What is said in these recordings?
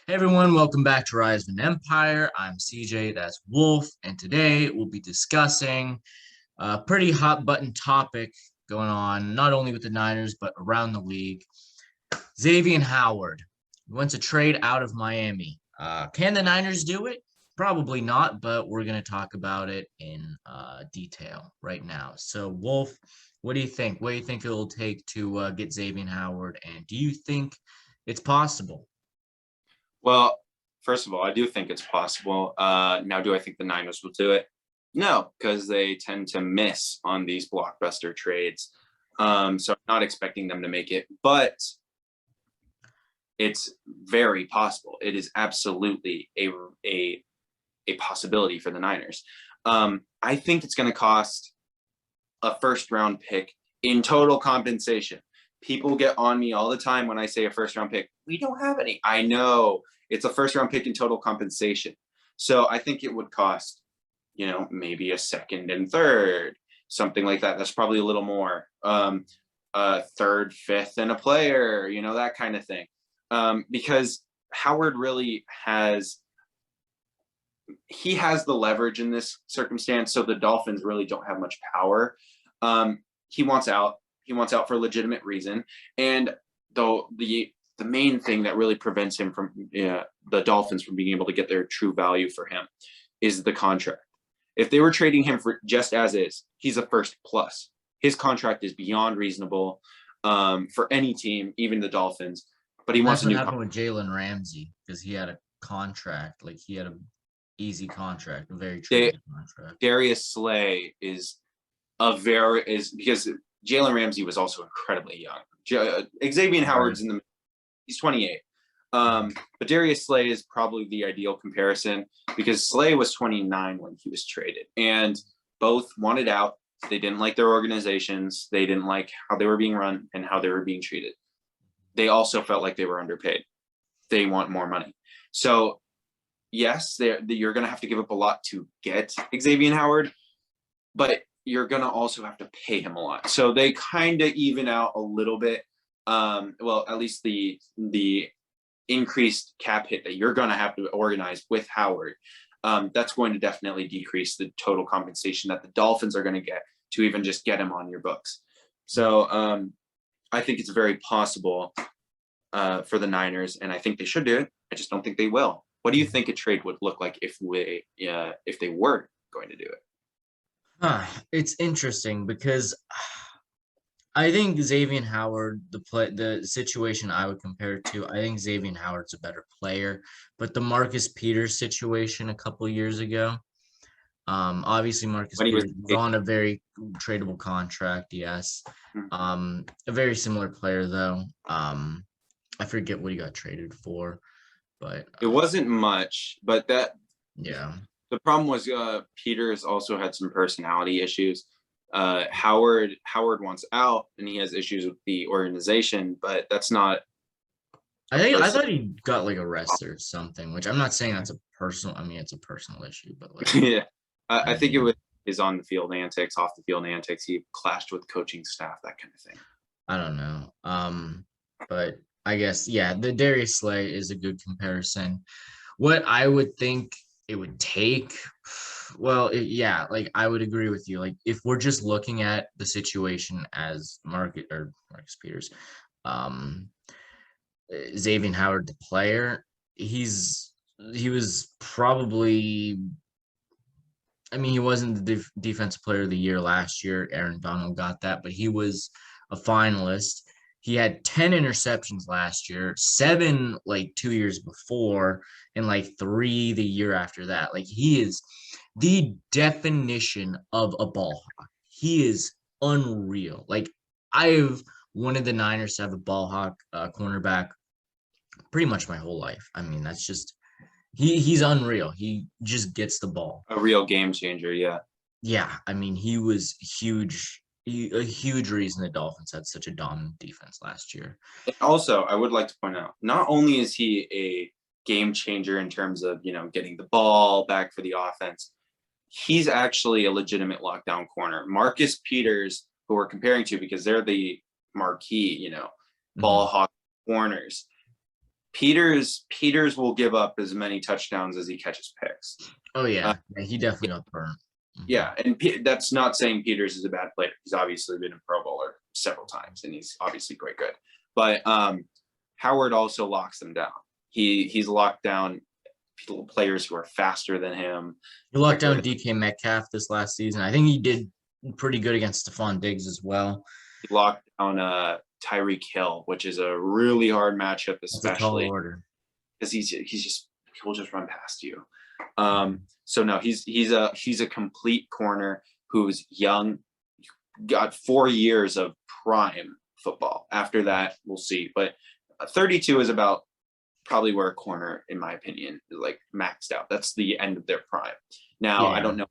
Hey everyone, welcome back to Rise of an Empire. I'm CJ, that's Wolf, and today we'll be discussing a pretty hot button topic going on not only with the Niners but around the league. Xavien Howard wants to trade out of Miami. Can the Niners do it? Probably not, but we're going to talk about it in detail right now. So, Wolf, what do you think? What do you think it'll take to get Xavien Howard, and do you think it's possible? Well, first of all, I do think it's possible. Now, do I think the Niners will do it? No, because they tend to miss on these blockbuster trades. So I'm not expecting them to make it, but it's very possible. It is absolutely a possibility for the Niners. I think it's going to cost a first round pick in total compensation. People get on me all the time when I say a first round pick. We don't have any. I know it's a first round pick in total compensation. So I think it would cost, maybe a second and third, something like that. That's probably a little more. Third, fifth, and a player, that kind of thing. Because Howard really has the leverage in this circumstance. So the Dolphins really don't have much power. He wants out. He wants out for a legitimate reason. And though the main thing that really prevents him from the Dolphins from being able to get their true value for him is the contract. If they were trading him for just as is, he's a first plus. His contract is beyond reasonable for any team, even the Dolphins. But he wants That's a what new happened with Jalen Ramsey because he had a contract, like he had a easy contract, a very tricky contract. Darius Slay is because Jalen Ramsey was also incredibly young. Xavien Howard's he's 28. But Darius Slay is probably the ideal comparison because Slay was 29 when he was traded, and both wanted out. They didn't like their organizations. They didn't like how they were being run and how they were being treated. They also felt like they were underpaid. They want more money. So yes, you're going to have to give up a lot to get Xavien Howard, but you're going to also have to pay him a lot. So they kind of even out a little bit. Well, at least the increased cap hit that you're going to have to organize with Howard, that's going to definitely decrease the total compensation that the Dolphins are going to get to even just get him on your books. So I think it's very possible for the Niners, and I think they should do it. I just don't think they will. What do you think a trade would look like if they were going to do it? It's interesting because I think Xavien Howard, the situation I would compare it to, I think Xavien Howard's a better player, but the Marcus Peters situation a couple years ago, obviously Marcus Peters was on a very tradable contract, yes. A very similar player though. I forget what he got traded for, but it wasn't much. But yeah. The problem was Peters also had some personality issues. Howard wants out, and he has issues with the organization, but that's not. I thought he got like arrested or something, which I'm not saying that's a personal. I mean, it's a personal issue, but like, yeah, I think it was his on the field antics, off the field antics. He clashed with coaching staff, that kind of thing. I don't know. But I guess the Darius Slay is a good comparison. What I would think it would take, well, like I would agree with you. Like if we're just looking at the situation as Marcus Peters, Xavien Howard, the player, he was probably. I mean, he wasn't the defensive player of the year last year. Aaron Donald got that, but he was a finalist. He had 10 interceptions last year, 7 like 2 years before, and like 3 the year after that. Like he is the definition of a ball hawk. He is unreal. Like I've wanted the Niners to have a ball hawk cornerback pretty much my whole life. I mean, that's just he's unreal. He just gets the ball. A real game changer, yeah. Yeah, I mean, he was huge. A huge reason the Dolphins had such a dominant defense last year. And also, I would like to point out, not only is he a game changer in terms of, getting the ball back for the offense, he's actually a legitimate lockdown corner. Marcus Peters, who we're comparing to because they're the marquee, ball hawk corners. Peters will give up as many touchdowns as he catches picks. Oh yeah, he definitely got burned. Yeah, and that's not saying Peters is a bad player. He's obviously been a Pro Bowler several times, and he's obviously quite good. But Howard also locks them down. He's locked down players who are faster than him. He locked down DK Metcalf this last season. I think he did pretty good against Stephon Diggs as well. He locked down Tyreek Hill, which is a really hard matchup, especially because he'll just run past you. So no, he's a complete corner who's young, got 4 years of prime football. After that, we'll see. But 32 is about probably where a corner, in my opinion, is like maxed out. That's the end of their prime. Now, I don't know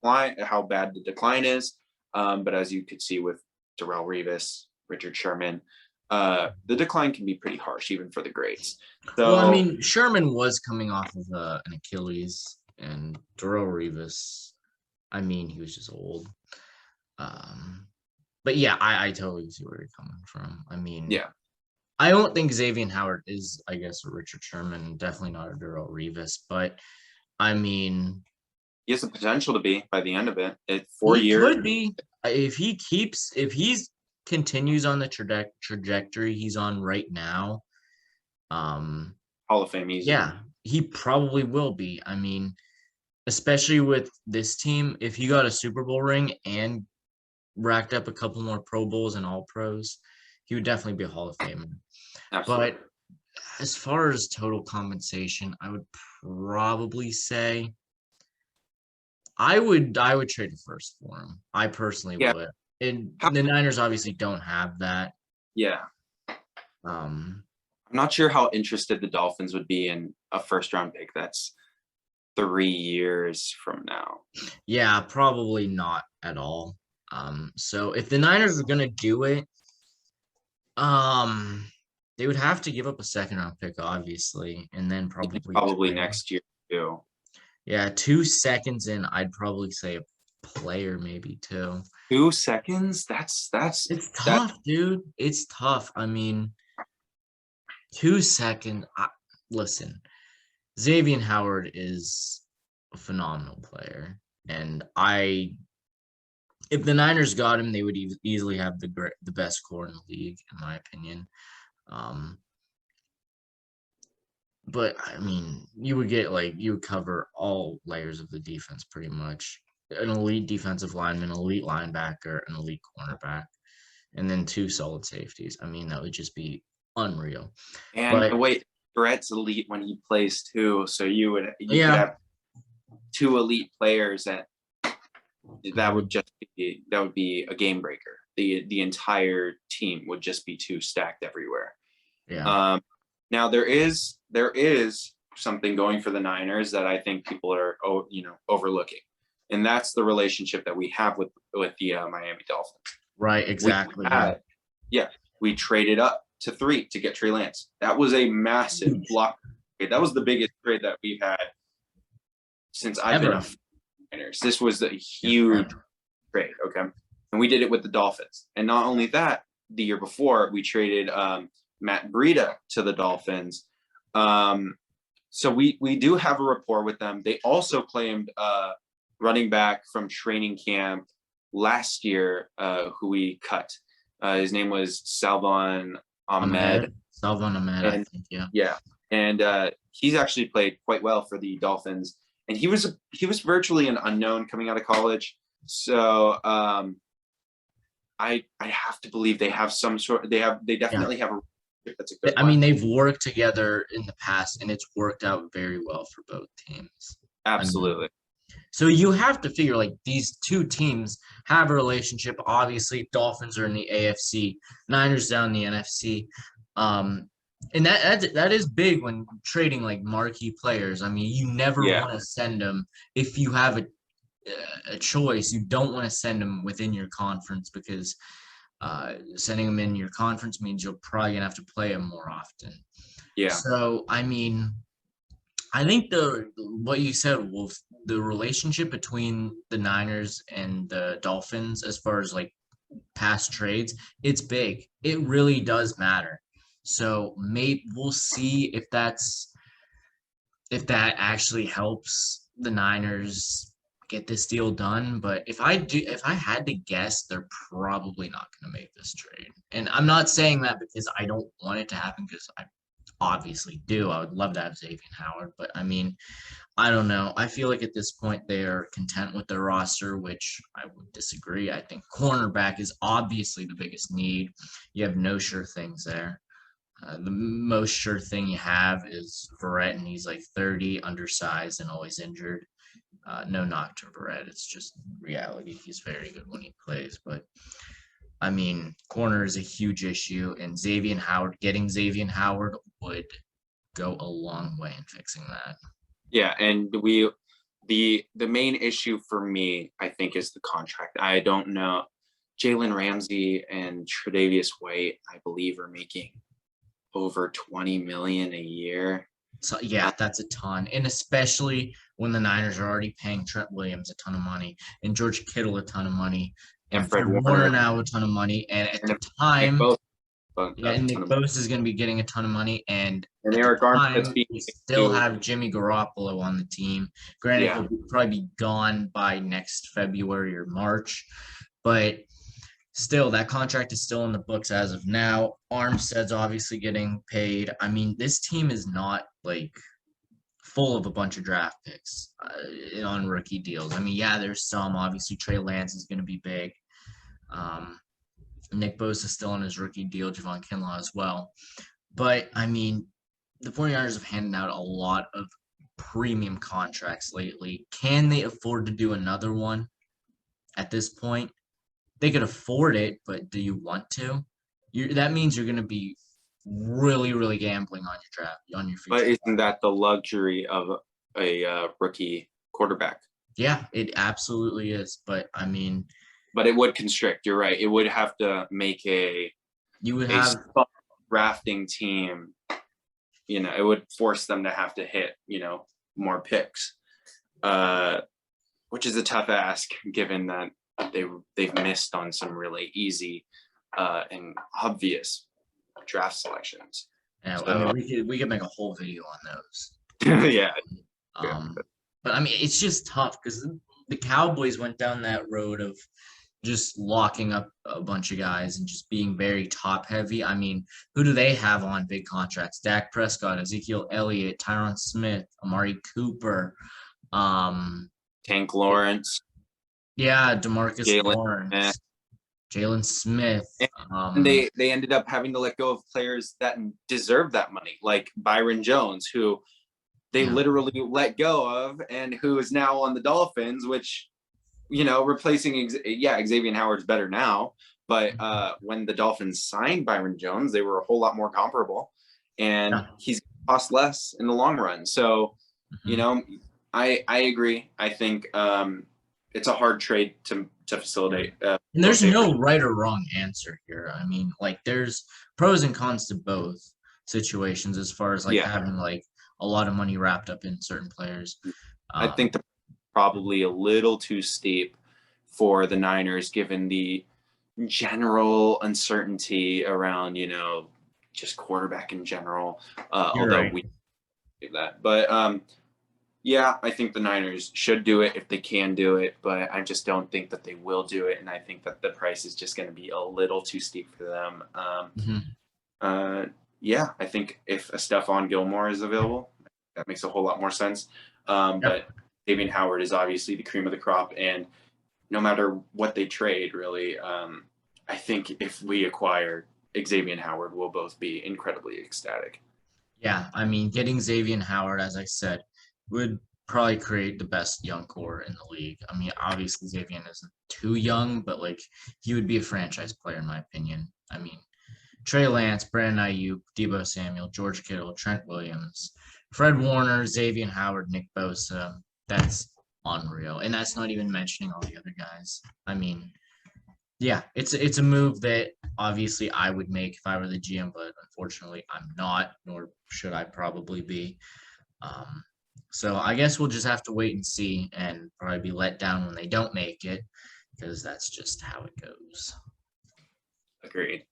how bad the decline is, but as you could see with Darrelle Revis, Richard Sherman, the decline can be pretty harsh even for the greats. So, well, I mean, Sherman was coming off of an Achilles, and Darrelle Revis, I mean, he was just old. But yeah, I totally see where you're coming from. I mean, yeah, I don't think Xavien Howard is, I guess, a Richard Sherman, definitely not a Darrelle Revis, but I mean, he has the potential to be by the end of it. 4 years could be if he continues on the trajectory he's on right now. Hall of Fame easy. Yeah, he probably will be. I mean, especially with this team, if he got a Super Bowl ring and racked up a couple more Pro Bowls and All Pros, he would definitely be a Hall of Famer. Absolutely. But as far as total compensation, I would probably say I would trade a first for him. I personally would. And the Niners obviously don't have that. Yeah. I'm not sure how interested the Dolphins would be in a first round pick that's 3 years from now. Yeah, probably not at all. So if the Niners are gonna do it, they would have to give up a second round pick, obviously, and then probably next year too. Yeah, 2 seconds in, I'd probably say a player, maybe 2. 2 seconds? That's it's tough, dude. It's tough. I mean, 2 seconds. Listen, Xavien Howard is a phenomenal player, and if the Niners got him, they would easily have the best core in the league, in my opinion. But I mean, you would cover all layers of the defense pretty much. An elite defensive lineman, elite linebacker, an elite cornerback, and then 2 solid safeties. I mean, that would just be unreal. And wait, Brett's elite when he plays too. So you could have 2 elite players that would be a game breaker. The entire team would just be 2 stacked everywhere. Yeah. Now there is something going for the Niners that I think people are overlooking, and that's the relationship that we have with the Miami Dolphins. Right. Exactly. We traded up to 3 to get Trey Lance. That was a massive block. That was the biggest trade that we've had since I've been a Niners. This was a huge trade. Okay. And we did it with the Dolphins. And not only that, the year before we traded Matt Breida to the Dolphins. So we do have a rapport with them. They also claimed running back from training camp last year, who we cut. His name was Salvon Ahmed. Salvon Ahmed, I think, yeah. Yeah. And he's actually played quite well for the Dolphins. And he was virtually an unknown coming out of college. So I have to believe they have they definitely have a that's a good I mean, they've worked together in the past, and it's worked out very well for both teams. Absolutely. I mean, so you have to figure these 2 teams have a relationship. Obviously, Dolphins are in the AFC, Niners down in the NFC. And that is big when trading marquee players. I mean, you never want to send them if you have a choice. You don't want to send them within your conference because sending them in your conference means you're probably gonna have to play them more often. Yeah. So I mean, I think what you said, Wolf, the relationship between the Niners and the Dolphins, as far as past trades, it's big. It really does matter. So maybe we'll see if that actually helps the Niners get this deal done. But if I had to guess, they're probably not going to make this trade. And I'm not saying that because I don't want it to happen, because I obviously do. I would love to have Xavien Howard, but I mean, I don't know. I feel like at this point they are content with their roster, which I would disagree. I think cornerback is obviously the biggest need. You have no sure things there. The most sure thing you have is Verrett, and he's like 30, undersized, and always injured. No knock to Verrett. It's just reality. He's very good when he plays. But, I mean, corner is a huge issue, and getting Xavien Howard would go a long way in fixing that. Yeah, and the main issue for me, I think, is the contract. I don't know. Jalen Ramsey and Tre'Davious White, I believe, are making over 20 million a year. So yeah, that's a ton, and especially when the Niners are already paying Trent Williams a ton of money, and George Kittle a ton of money, and Fred Warner now a ton of money, and at the time, and Nick Bosa is going to be getting a ton of money, and Eric Armstead's we still have Jimmy Garoppolo on the team. Granted, he'll probably be gone by next February or March, but still, that contract is still in the books as of now. Armstead's obviously getting paid. I mean, this team is not like full of a bunch of draft picks on rookie deals. I mean, yeah, there's some. Obviously, Trey Lance is going to be big. Nick Bosa is still on his rookie deal, Javon Kinlaw as well. But, I mean, the 49ers have handed out a lot of premium contracts lately. Can they afford to do another one at this point? They could afford it, but do you want to? That means you're going to be really, really gambling on your draft, on your future. But isn't that the luxury of a rookie quarterback? Yeah, it absolutely is. But I mean, but it would constrict. You're right. It would have to make a drafting team. You know, it would force them to have to hit more picks, which is a tough ask given that they've missed on some really easy and obvious draft selections. Yeah, so, I mean, we could make a whole video on those. Yeah. But I mean, it's just tough because the Cowboys went down that road of just locking up a bunch of guys and just being very top heavy. I mean, who do they have on big contracts? Dak Prescott, Ezekiel Elliott, Tyron Smith, Amari Cooper, Tank Lawrence. Yeah, DeMarcus Lawrence, Jalen Smith. And they ended up having to let go of players that deserve that money, like Byron Jones, who they literally let go of and who is now on the Dolphins, which, replacing, Xavien Howard's better now. But when the Dolphins signed Byron Jones, they were a whole lot more comparable, and he's cost less in the long run. So, I agree. I think it's a hard trade to facilitate. And there's no right or wrong answer here. I mean, like, there's pros and cons to both situations as far as having a lot of money wrapped up in certain players. I think probably a little too steep for the Niners, given the general uncertainty around, just quarterback in general. Although we do that, but I think the Niners should do it if they can do it, but I just don't think that they will do it, and I think that the price is just going to be a little too steep for them. I think if a Stephon Gilmore is available, that makes a whole lot more sense. But Xavien Howard is obviously the cream of the crop, and no matter what they trade, really, I think if we acquire Xavien Howard, we'll both be incredibly ecstatic. Yeah, I mean, getting Xavien Howard, as I said, would probably create the best young core in the league. I mean, obviously Xavien isn't too young, but he would be a franchise player in my opinion. I mean, Trey Lance, Brandon Ayuk, Deebo Samuel, George Kittle, Trent Williams, Fred Warner, Xavien Howard, Nick Bosa. That's unreal, and that's not even mentioning all the other guys. I mean, yeah, it's a move that obviously I would make if I were the GM, but unfortunately I'm not, nor should I probably be. So I guess we'll just have to wait and see, and probably be let down when they don't make it, because that's just how it goes. Agreed.